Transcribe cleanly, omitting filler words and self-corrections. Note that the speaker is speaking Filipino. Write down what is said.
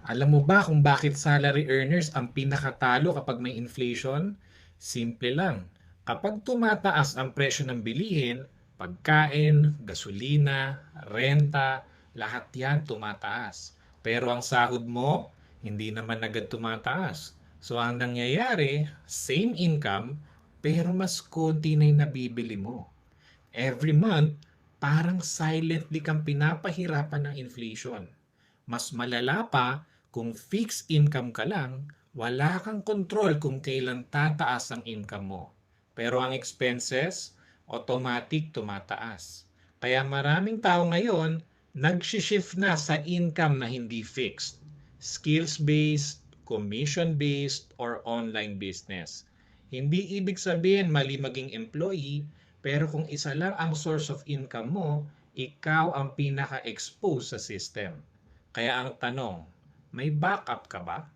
Alam mo ba kung bakit salary earners ang pinakatalo kapag may inflation? Simple lang. Kapag tumataas ang presyo ng bilihin, pagkain, gasolina, renta, lahat yan tumataas. Pero ang sahod mo, hindi naman agad tumataas. So ang nangyayari, same income, pero mas konti na yung nabibili mo. Every month, parang silently kang pinapahirapan ng inflation. Mas malala pa kung fixed income ka lang, wala kang control kung kailan tataas ang income mo. Pero ang expenses, automatic tumataas. Kaya maraming tao ngayon, nag-shift na sa income na hindi fixed. Skills-based, commission-based, or online business. Hindi ibig sabihin mali maging employee, pero kung isa lang ang source of income mo, ikaw ang pinaka-exposed sa system. Kaya ang tanong, may backup ka ba?